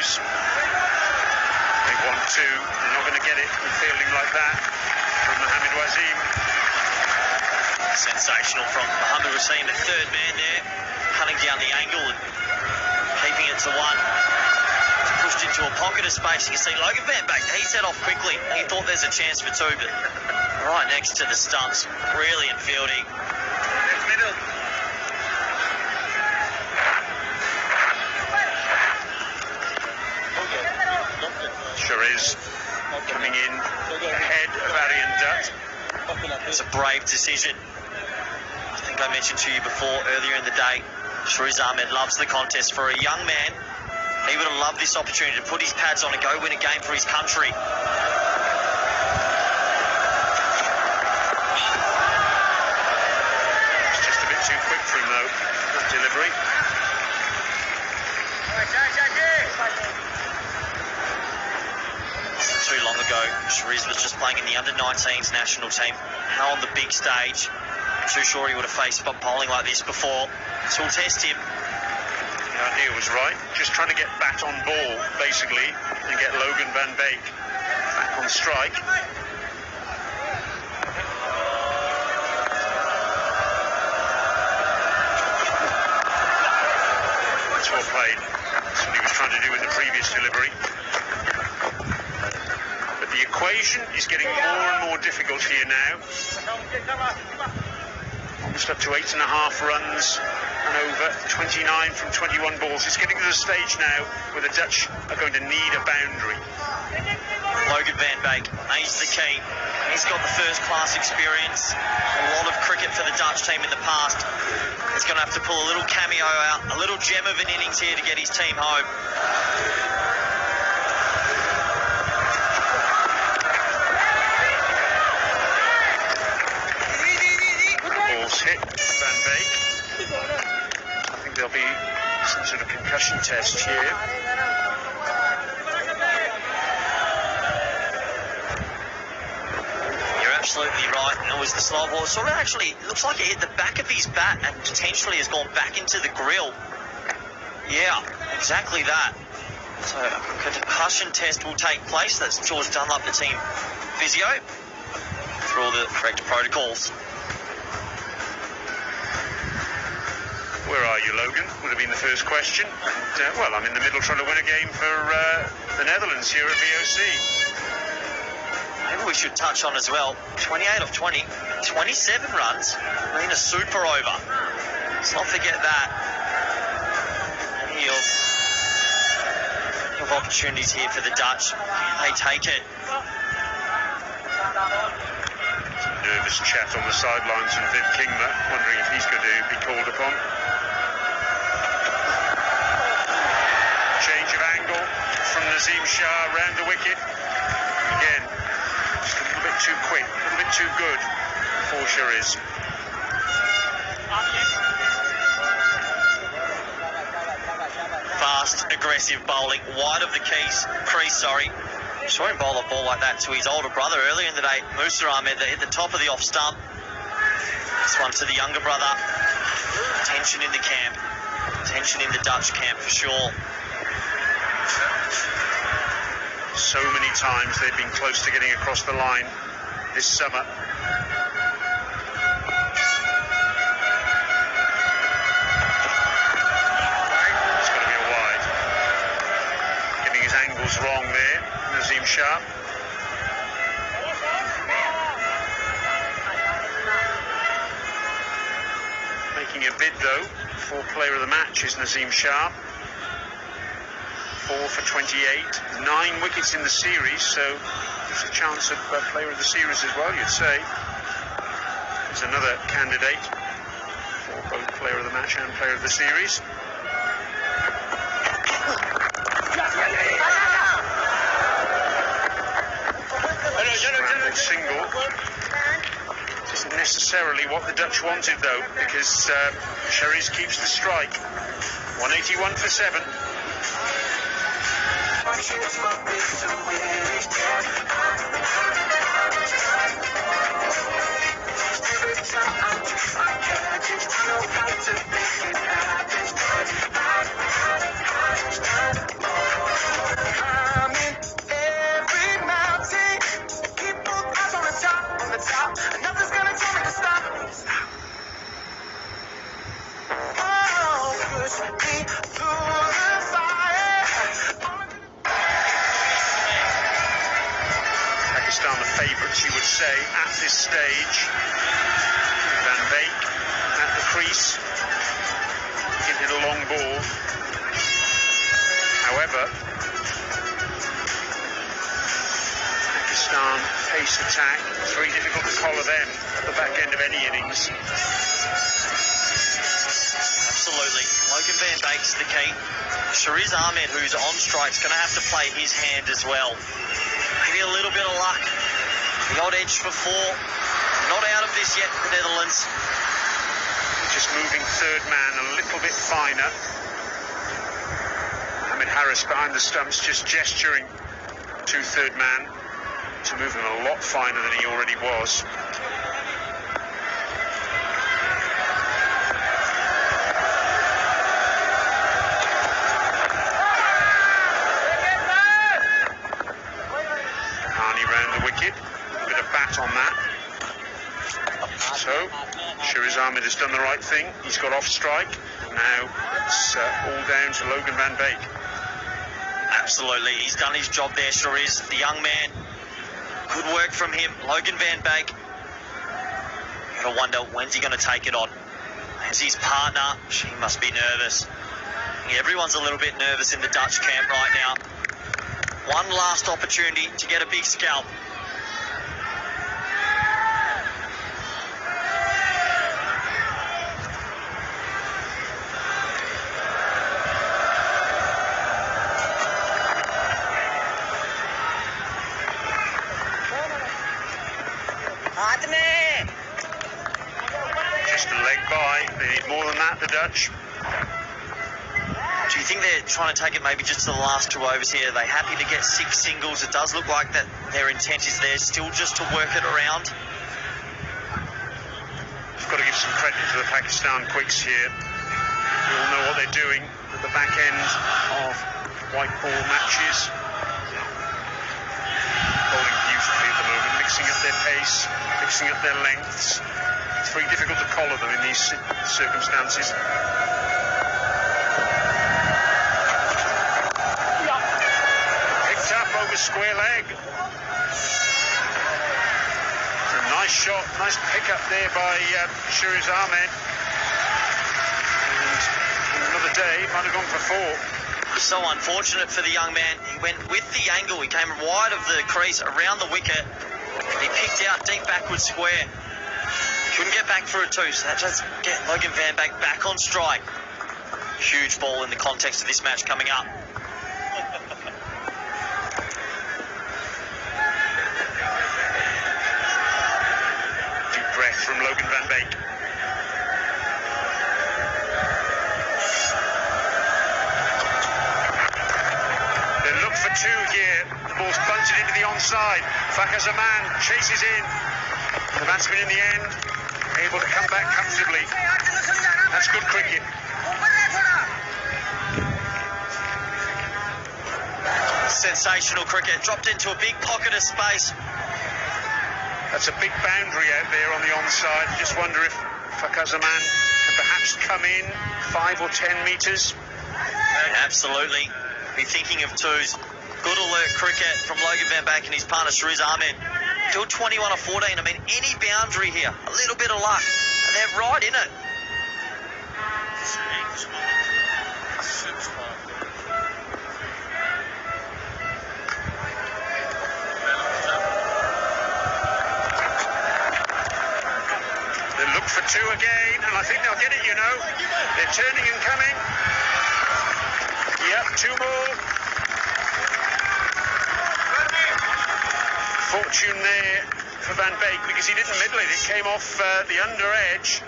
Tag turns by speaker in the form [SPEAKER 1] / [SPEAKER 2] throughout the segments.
[SPEAKER 1] goes. They want to. They're not going to get it fielding like that from Mohamed Wasim.
[SPEAKER 2] Sensational from Mohamed Wasim, the third man there, cutting down the angle and keeping it to one. Pushed into a pocket of space. You can see Logan Van Beek, he set off quickly. He thought there's a chance for two, but right next to the stumps, brilliant fielding.
[SPEAKER 1] Middle. Shariz coming in ahead of Aryan Dutt.
[SPEAKER 2] It's a brave decision. I think I mentioned to you before earlier in the day, Shariz Ahmed loves the contest. For a young man, he would have loved this opportunity to put his pads on and go win a game for his country.
[SPEAKER 1] It's just a bit too quick for him though, that delivery.
[SPEAKER 2] Too long ago, Shariz was just playing in the under-19s national team. Now on the big stage, I'm too sure he would have faced bowling like this before. So we'll test him.
[SPEAKER 1] The idea was right, just trying to get bat on ball, basically, and get Logan Van Beek back on strike. That's well played. That's what he was trying to do in the previous delivery. But the equation is getting more and more difficult here now. Almost up to 8.5 runs and over, 29 from 21 balls. It's getting to the stage now where the Dutch are going to need a boundary.
[SPEAKER 2] Logan Van Beek, he's the key. He's got the first-class experience, a lot of cricket for the Dutch team in the past. He's going to have to pull a little cameo out, a little gem of an innings here to get his team home.
[SPEAKER 1] Hit Van Beek. I think there'll be some sort of concussion test here.
[SPEAKER 2] You're absolutely right. And it was the slow ball. Sort of actually looks like it hit the back of his bat and potentially has gone back into the grill. Yeah, exactly that. So a concussion test will take place. That's George Dunlop, the team physio, through all the correct protocols.
[SPEAKER 1] Where are you, Logan? Would have been the first question. And, well, I'm in the middle trying to win a game for the Netherlands here at VOC.
[SPEAKER 2] Maybe we should touch on as well, 28 of 20, 27 runs, been a super over. Let's not forget that. Plenty of opportunities here for the Dutch. They take it.
[SPEAKER 1] Nervous chat on the sidelines from Viv Kingma, wondering if he's going to be called upon. Change of angle from Nazim Shah round the wicket. Again, just a little bit too quick, a little bit too good for Shariz.
[SPEAKER 2] Fast, aggressive bowling, wide of the crease, sorry. Saw him bowl a ball like that to his older brother earlier in the day, Musa Ahmed, that hit the top of the off stump. This one to the younger brother. Tension in the camp. Tension in the Dutch camp for sure.
[SPEAKER 1] So many times they've been close to getting across the line this summer. It's got to be a wide. Getting his angles wrong there, Nazim Shah. Making a bid though for player of the match is Nazim Shah. 4 for 28, 9 wickets in the series, so there's a chance of player of the series as well, you'd say. There's another candidate for both player of the match and player of the series. Scramble single. Isn't necessarily what the Dutch wanted though, because Shariz keeps the strike. 181 for 7. Pakistan the favourites, you would say, at this stage. Van Beek at the crease. He hit a long ball. However, Pakistan pace attack. It's very difficult to collar them at the back end of any innings.
[SPEAKER 2] Absolutely. Logan Van Beek's the key. Shariz Ahmed, who's on strike, is going to have to play his hand as well. Maybe a little bit of luck. The odd edge for 4. Not out of this yet, the Netherlands.
[SPEAKER 1] Just moving third man a little bit finer. Ahmed Harris behind the stumps, just gesturing to third man to move him a lot finer than he already was. Bit of bat on that. So, Shariz Ahmed has done the right thing. He's got off strike. Now it's all down to Logan Van Beek.
[SPEAKER 2] Absolutely, he's done his job there, Shariz. The young man. Good work from him. Logan Van Beek. You gotta wonder, when's he gonna take it on? As his partner, she must be nervous. Everyone's a little bit nervous in the Dutch camp right now. One last opportunity to get a big scalp.
[SPEAKER 1] Just a leg by. They need more than that, the Dutch.
[SPEAKER 2] Do you think they're trying to take it maybe just to the last 2 overs here? Are they happy to get 6 singles? It does look like that their intent is there still just to work it around.
[SPEAKER 1] We've got to give some credit to the Pakistan quicks here. We all know what they're doing at the back end of white ball matches. Bowling beautifully at the moment, mixing up their pace, mixing up their lengths. It's very difficult to collar them in these circumstances. Picked up over square leg. It's a nice shot, nice pick up there by Shariz Ahmed. And another day, might have gone for 4.
[SPEAKER 2] So unfortunate for the young man. He went with the angle. He came wide of the crease, around the wicket. He picked out deep backward square. Couldn't get back for a 2, so that does get Logan Van Beek back on strike. Huge ball in the context of this match coming up.
[SPEAKER 1] Deep breath from Logan Van Beek. They look for 2 here. The ball's bunted into the onside. Fakhar Zaman chases in. The batsman in the end able to come back comfortably. That's good cricket.
[SPEAKER 2] Sensational cricket. Dropped into a big pocket of space.
[SPEAKER 1] That's a big boundary out there on the onside. Just wonder if Fakhar Zaman can perhaps come in 5 or 10 metres.
[SPEAKER 2] Absolutely. Be thinking of 2s. Good alert cricket from Logan Van Beek and his partner Shariz Ahmed. Still 21 or 14. I mean, any boundary here, a little bit of luck, and they're right in it.
[SPEAKER 1] They look for 2 again, and I think they'll get it, you know. They're turning and coming. Yep, 2 more. Fortune there for Van Beek because he didn't middle it. It came off the under edge.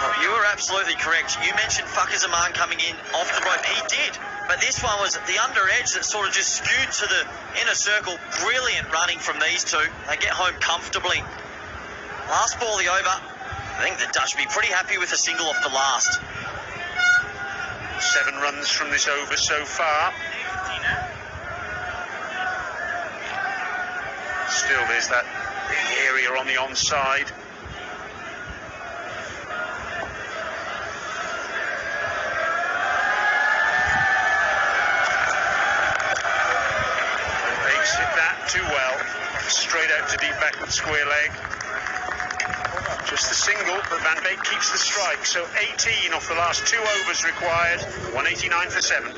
[SPEAKER 2] Well, you were absolutely correct. You mentioned Fakhar Zaman coming in off the rope. He did, but this one was the under edge that sort of just skewed to the inner circle. Brilliant running from these 2. They get home comfortably. Last ball of the over. I think the Dutch will be pretty happy with a single off the last.
[SPEAKER 1] 7 runs from this over so far. Still, there's that area on the onside. Van Beek's straight out to deep backward square leg. Just the single, but Van Beek keeps the strike. So 18 off the last 2 overs required. 189 for 7.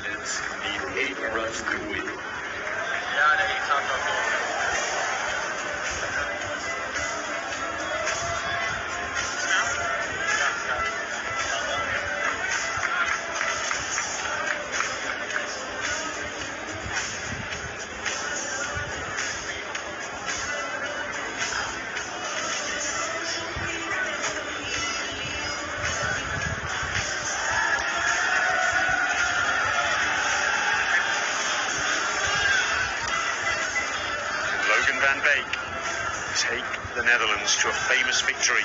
[SPEAKER 1] Van Beek take the Netherlands to a famous victory.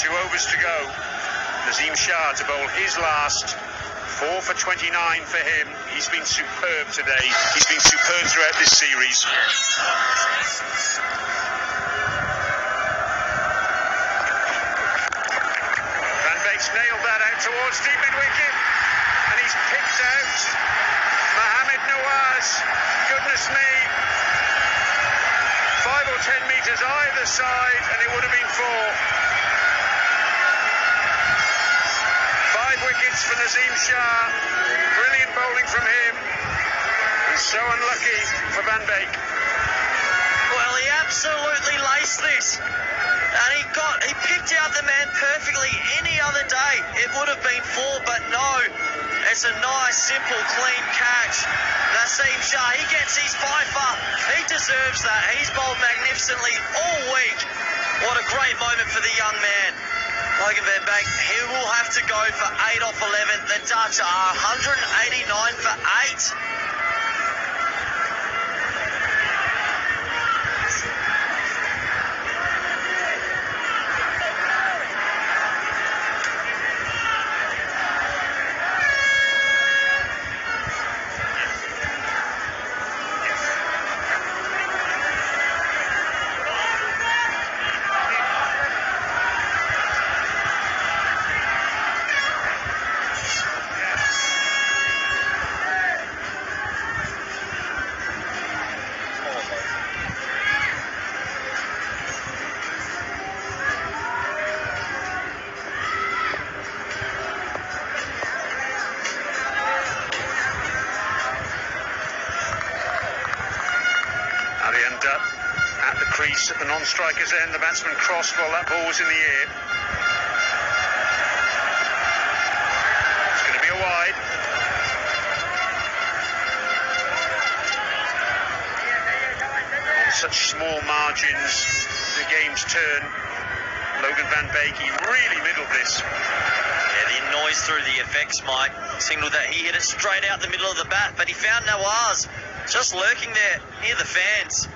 [SPEAKER 1] 2 overs to go. Nazim Shah to bowl his last. 4 for 29 for him. He's been superb today. He's been superb throughout this series. Van Beek's nailed that out towards deep mid-wicket, and he's picked out Mohamed Nawaz. Goodness me. 5 or 10 metres either side, and it would have been 4. 5 wickets for Nazim Shah. Brilliant bowling from him. He's so unlucky for Van Beek.
[SPEAKER 2] Well, he absolutely laced this. And he picked out the man perfectly. Any other day, it would have been 4, but no. It's a nice, simple, clean catch. Nazim Shah, he gets his fifer. He deserves that. He's bowled magnificently all week. What a great moment for the young man. Logan Van Beek, he will have to go for 8 off 11. The Dutch are 189 for 8.
[SPEAKER 1] At the crease at the non-striker's end, the batsman crossed while that ball was in the air. It's going to be a wide. On such small margins, the game's turn. Logan Van Beek, he really middled this.
[SPEAKER 2] Yeah, the noise through the effects, Mike, signalled that he hit it straight out the middle of the bat, but he found Nawaz just lurking there near the fans.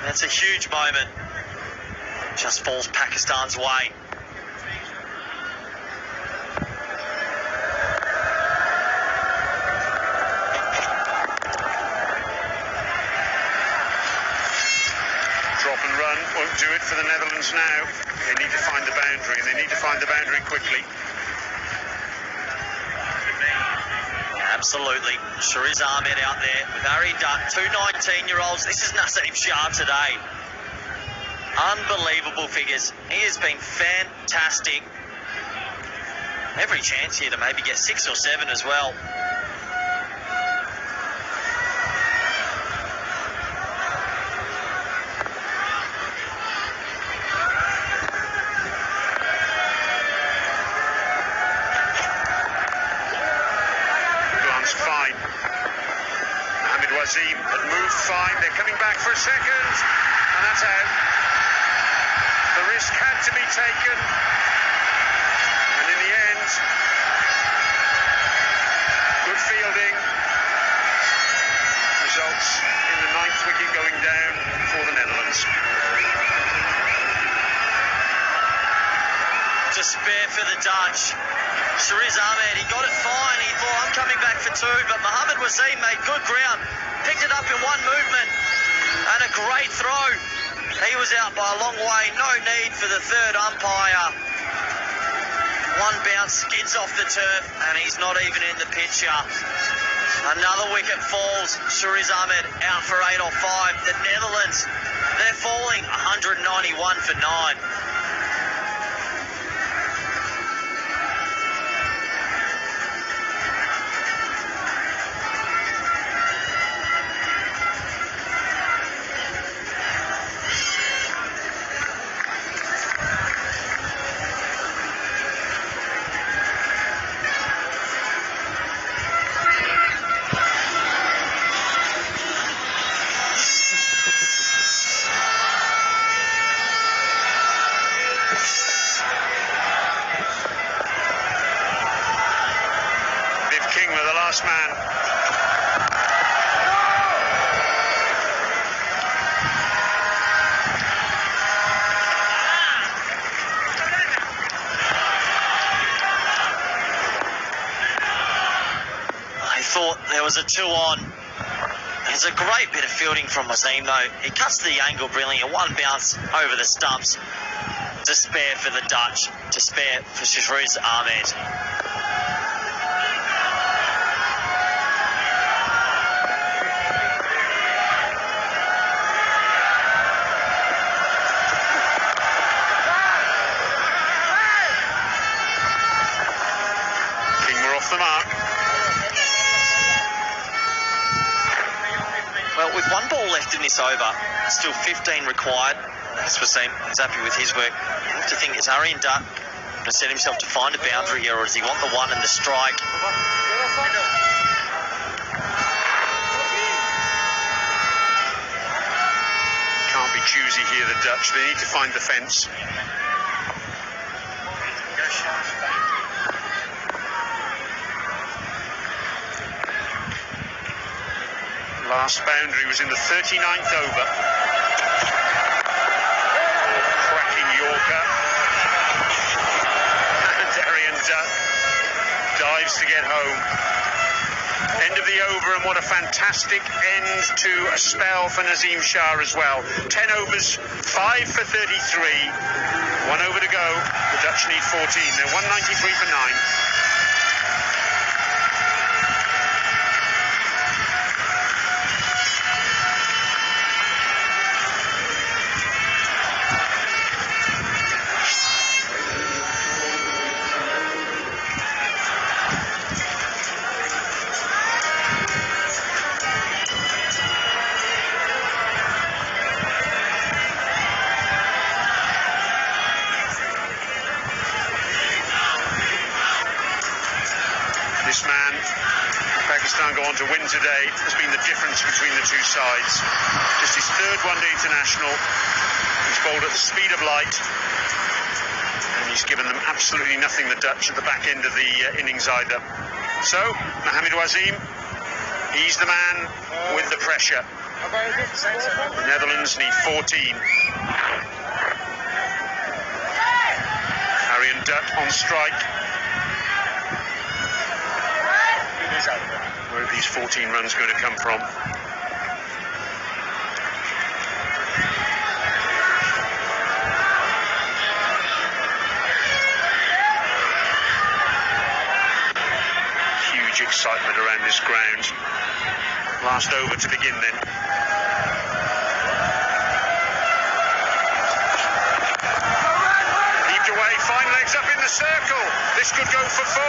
[SPEAKER 2] That's a huge moment. Just falls Pakistan's way.
[SPEAKER 1] Drop and run won't do it for the Netherlands now. They need to find the boundary, and they need to find the boundary quickly.
[SPEAKER 2] Absolutely. Shariz Ahmed out there with Harry Dutt, 2 19-year-olds. This is Nazim Shah today. Unbelievable figures. He has been fantastic. Every chance here to maybe get 6 or 7 as well.
[SPEAKER 1] Fine. Mohamed Wazim had moved fine. They're coming back for a second, and that's out. The risk had to be taken, and in the end, good fielding results in the 9th wicket going down for the Netherlands.
[SPEAKER 2] Despair for the Dutch. Shariz Ahmed, he got it fine. He thought, I'm coming back for 2, but Mohamed Wazim made good ground. Picked it up in one movement, and a great throw. He was out by a long way. No need for the third umpire. One bounce skids off the turf, and he's not even in the picture. Another wicket falls. Shariz Ahmed out for 8 or 5. The Netherlands, they're falling 191 for 9.
[SPEAKER 1] Man.
[SPEAKER 2] I thought there was a 2-on. It's a great bit of fielding from Wasim though. He cuts the angle brilliantly. One bounce over the stumps to spare for the Dutch, to spare for Shariz Ahmed.
[SPEAKER 1] The mark.
[SPEAKER 2] Well, with 1 ball left in this over, still 15 required. That's Wasim. He's happy with his work. You have to think, is Aryan Dutt going to set himself to find a boundary here, or does he want the 1 and the strike?
[SPEAKER 1] Can't be choosy here, the Dutch. They need to find the fence. Last boundary was in the 39th over. Cracking Yorker. And Aryan Dutt dives to get home. End of the over, and what a fantastic end to a spell for Naseem Shah as well. 10 overs, 5 for 33. 1 over to go. The Dutch need 14. They're 193 for 9. This man, Pakistan go on to win today, has been the difference between the two sides. Just his 3rd one-day international. He's bowled at the speed of light, and he's given them absolutely nothing, the Dutch, at the back end of the innings either. So, Mohamed Wasim, he's the man with the pressure. The Netherlands need 14. Aryan Dutt on strike. Where are these 14 runs going to come from? Huge excitement around this ground. Last over to begin then. Heaved away, fine legs up in the circle. This could go for 4.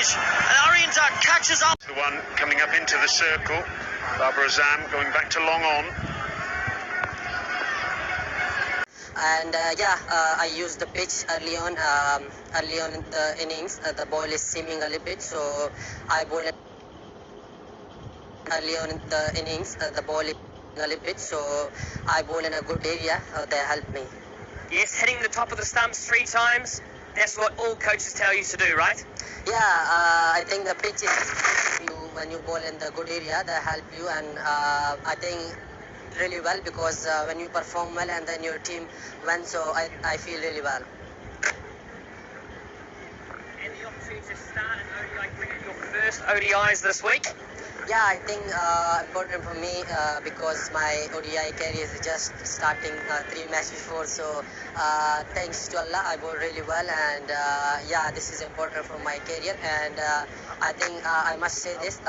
[SPEAKER 2] And Aryan Dutt catches up.
[SPEAKER 1] The one coming up into the circle. Babar Azam going back to long on.
[SPEAKER 3] And I used the pitch early on in the innings. The ball is seaming a little bit, so I bowled early on in the innings. The ball is a little bit, so I bowled in a good area. They helped me.
[SPEAKER 4] Yes, hitting the top of the stumps 3 times. That's what all coaches tell you to do, right?
[SPEAKER 3] Yeah, I think the pitch is when you bowl in the good area, they help you, and I think really well, because when you perform well and then your team wins, so I feel really well.
[SPEAKER 4] And the to start an ODI cricket, your first ODIs this week.
[SPEAKER 3] Yeah, I think important for me because my ODI career is just starting 3 matches before. So thanks to Allah, I bowled really well, and yeah, this is important for my career. And I think I must say this.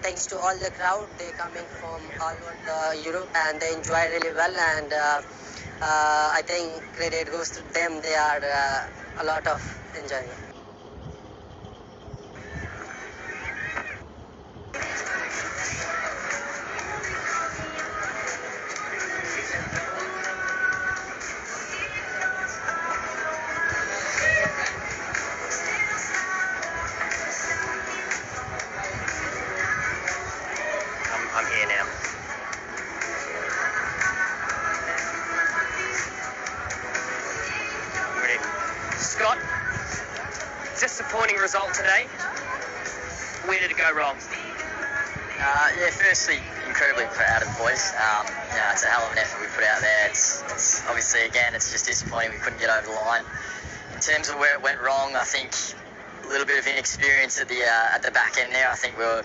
[SPEAKER 3] Thanks to all the crowd, they coming from all over Europe and they enjoy really well. And I think credit goes to them. They are a lot of enjoying.
[SPEAKER 4] I'm here now. Ready. Scott, disappointing result today. Where did it go wrong?
[SPEAKER 5] Yeah, firstly, incredibly proud of the boys. It's a hell of an effort we put out there. It's obviously, again, it's just disappointing we couldn't get over the line. In terms of where it went wrong, I think a little bit of inexperience at the back end there. I think we were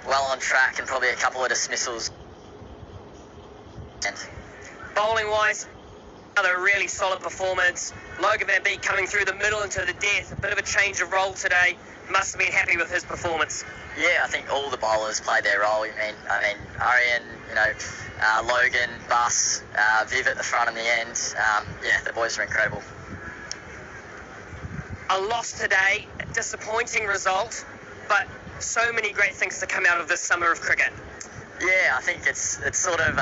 [SPEAKER 5] well on track and probably a couple of dismissals.
[SPEAKER 4] Bowling wise, another really solid performance. Logan Van Beek coming through the middle into the death. A bit of a change of role today. Must have been happy with his performance.
[SPEAKER 5] Yeah, I think all the bowlers played their role. I mean, Arian, Logan, Bus, Viv at the front and the end. Yeah, the boys are incredible.
[SPEAKER 4] A loss today, a disappointing result, but so many great things to come out of this summer of cricket.
[SPEAKER 5] Yeah, I think it's sort of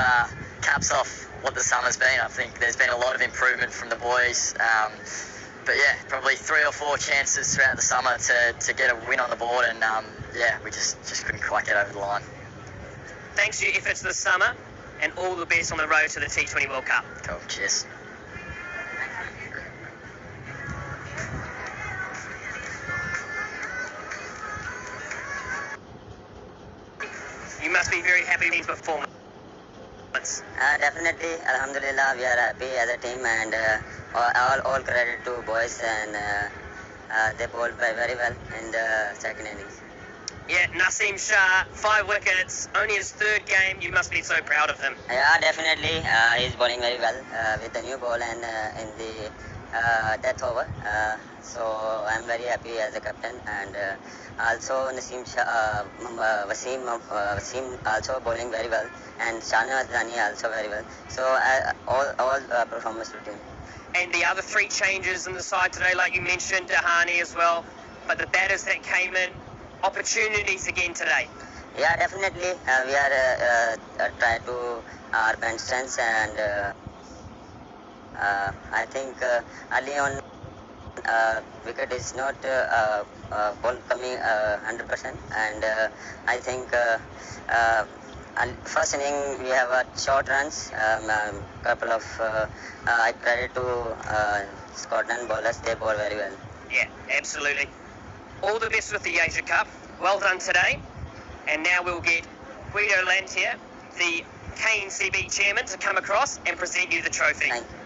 [SPEAKER 5] caps off what the summer's been. I think there's been a lot of improvement from the boys. But yeah, probably 3 or 4 chances throughout the summer to get a win on the board, and yeah, we just couldn't quite get over the line.
[SPEAKER 4] Thanks for your efforts this summer, and all the best on the road to the T20 World Cup.
[SPEAKER 5] Cool, cheers.
[SPEAKER 4] You must be very happy with his performance.
[SPEAKER 6] Definitely, Alhamdulillah, we are happy as a team, and all credit to boys, and they bowled very well in the second innings.
[SPEAKER 4] Yeah, Naseem Shah, 5 wickets, only his 3rd game. You must be so proud of him.
[SPEAKER 6] Yeah, definitely, he's bowling very well with the new ball and in the death over. So I'm very happy as a captain, and also Naseem Shah, Wasim also bowling very well, and Shana Azani also very well. So all performance to team.
[SPEAKER 4] And the other 3 changes in the side today, like you mentioned, Dahani as well. But the batters that came in, opportunities again today.
[SPEAKER 6] Yeah, definitely. We are try to our bench strengths, and I think early on wicket is not ball coming 100%, and I think first inning we have short runs, couple of I credit to Scotland bowlers, they bowl very well.
[SPEAKER 4] Yeah, absolutely. All the best with the Asia Cup. Well done today. And now we'll get Guido Lantier, the KNCB chairman, to come across and present you the trophy.
[SPEAKER 6] Thank you.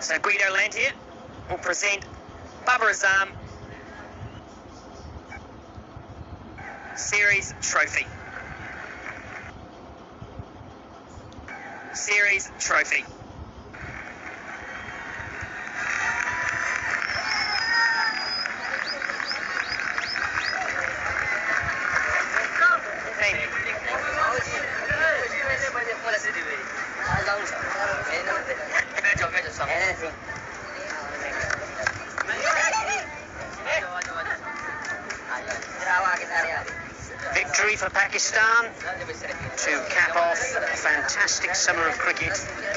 [SPEAKER 4] So Guido Lantier will present Babar Azam Series Trophy. Series Trophy. Thank you. Victory for Pakistan to cap off a fantastic summer of cricket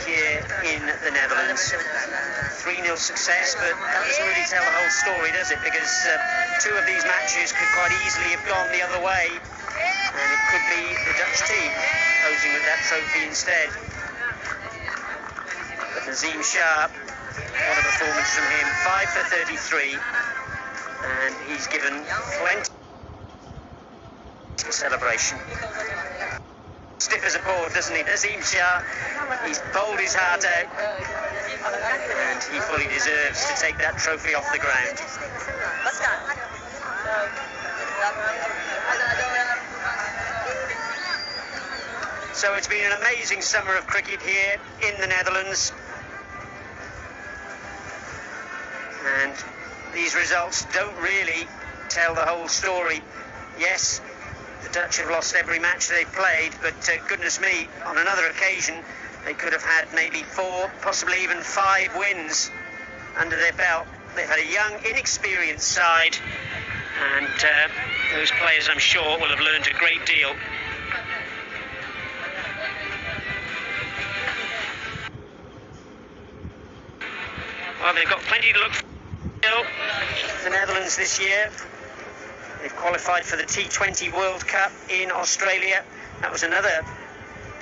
[SPEAKER 4] here in the Netherlands. 3-0 success, but that doesn't really tell the whole story, does it? Because 2 of these matches could quite easily have gone the other way, and it could be the Dutch team posing with that trophy instead. But Naseem Shah, what a performance from him. 5 for 33, and he's given plenty of celebration. stiff as a board, doesn't he? Nazim Shah, he's bowled his heart out, and he fully deserves to take that trophy off the ground. So it's been an amazing summer of cricket here in the Netherlands, and these results don't really tell the whole story. Yes, the Dutch have lost every match they've played, but goodness me, on another occasion they could have had maybe 4, possibly even 5 wins under their belt. They've had a young, inexperienced side, and those players, I'm sure, will have learned a great deal. Well, they've got plenty to look for. The Netherlands this year, they've qualified for the T20 World Cup in Australia. That was another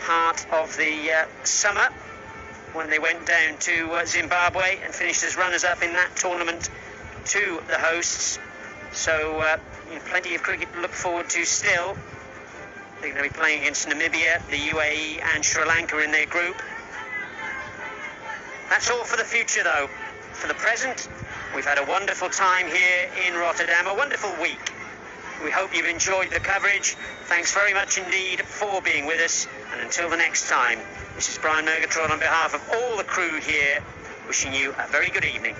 [SPEAKER 4] part of the summer when they went down to Zimbabwe and finished as runners-up in that tournament to the hosts. So plenty of cricket to look forward to still. They're going to be playing against Namibia, the UAE and Sri Lanka in their group. That's all for the future, though. For the present, we've had a wonderful time here in Rotterdam, a wonderful week. We hope you've enjoyed the coverage. Thanks very much indeed for being with us. And until the next time, this is Brian Murgatroyd on behalf of all the crew here, wishing you a very good evening.